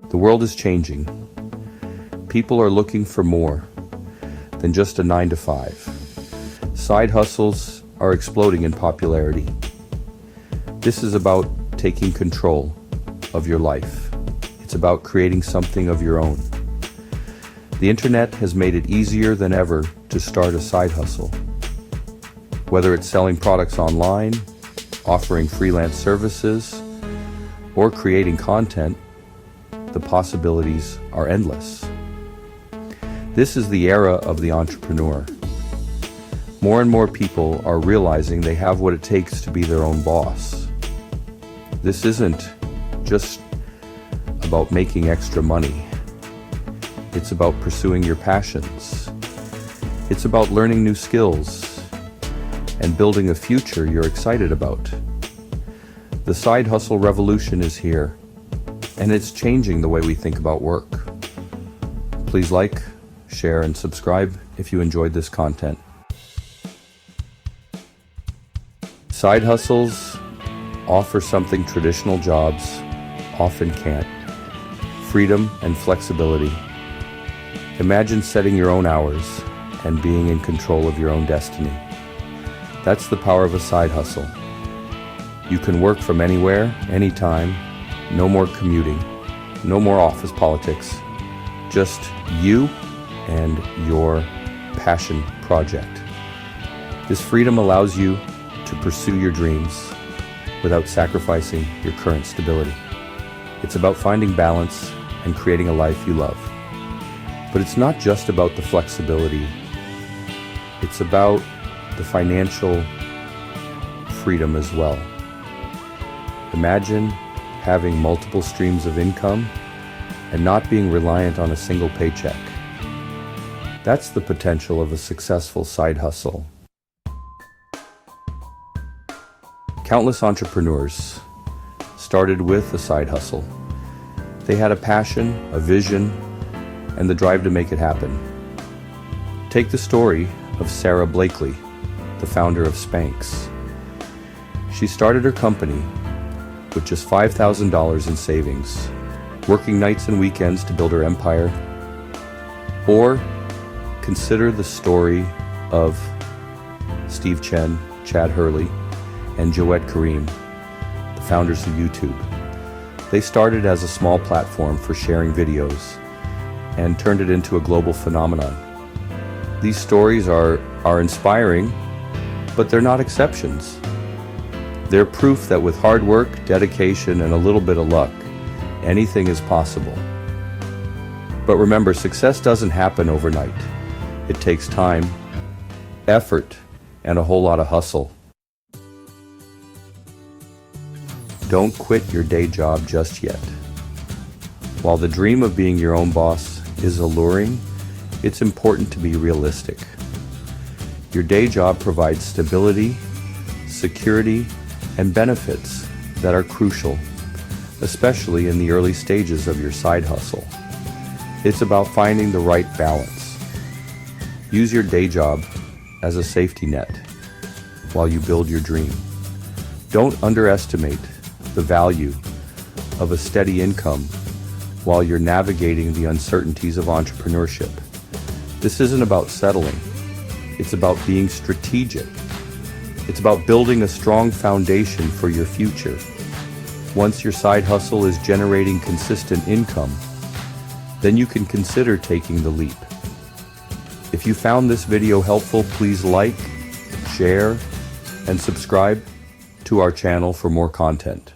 The world is changing. People are looking for more than just a 9-to-5. Side hustles are exploding in popularity. This is about taking control of your life. It's about creating something of your own. The internet has made it easier than ever to start a side hustle. Whether it's selling products online, offering freelance services, or creating content, the possibilities are endless. This is the era of the entrepreneur. More and more people are realizing they have what it takes to be their own boss. This isn't just about making extra money. It's about pursuing your passions. It's about learning new skills and building a future you're excited about. The side hustle revolution is here, and it's changing the way we think about work. Please like, share, and subscribe if you enjoyed this content. Side hustles offer something traditional jobs often can't: freedom and flexibility. Imagine setting your own hours and being in control of your own destiny. That's the power of a side hustle. You can work from anywhere, anytime. No more commuting, no more office politics. Just you and your passion project. This freedom allows you to pursue your dreams without sacrificing your current stability. It's about finding balance and creating a life you love. But it's not just about the flexibility. It's about the financial freedom as well. Imagine having multiple streams of income and not being reliant on a single paycheck. That's the potential of a successful side hustle. Countless entrepreneurs started with a side hustle. They had a passion, a vision, and the drive to make it happen. Take the story of Sarah Blakely, the founder of Spanx. She started her company with just $5,000 in savings, working nights and weekends to build her empire. Or consider the story of Steve Chen, Chad Hurley, and Joette Karim, the founders of YouTube. They started as a small platform for sharing videos and turned it into a global phenomenon. These stories are inspiring, but they're not exceptions. They're proof that with hard work, dedication, and a little bit of luck, anything is possible. But remember, success doesn't happen overnight. It takes time, effort, and a whole lot of hustle. Don't quit your day job just yet. While the dream of being your own boss is alluring, it's important to be realistic. Your day job provides stability, security, and benefits that are crucial, especially in the early stages of your side hustle. It's about finding the right balance. Use your day job as a safety net while you build your dream. Don't underestimate the value of a steady income while you're navigating the uncertainties of entrepreneurship. This isn't about settling. It's about being strategic. It's about building a strong foundation for your future. Once your side hustle is generating consistent income, then you can consider taking the leap. If you found this video helpful, please like, share, and subscribe to our channel for more content.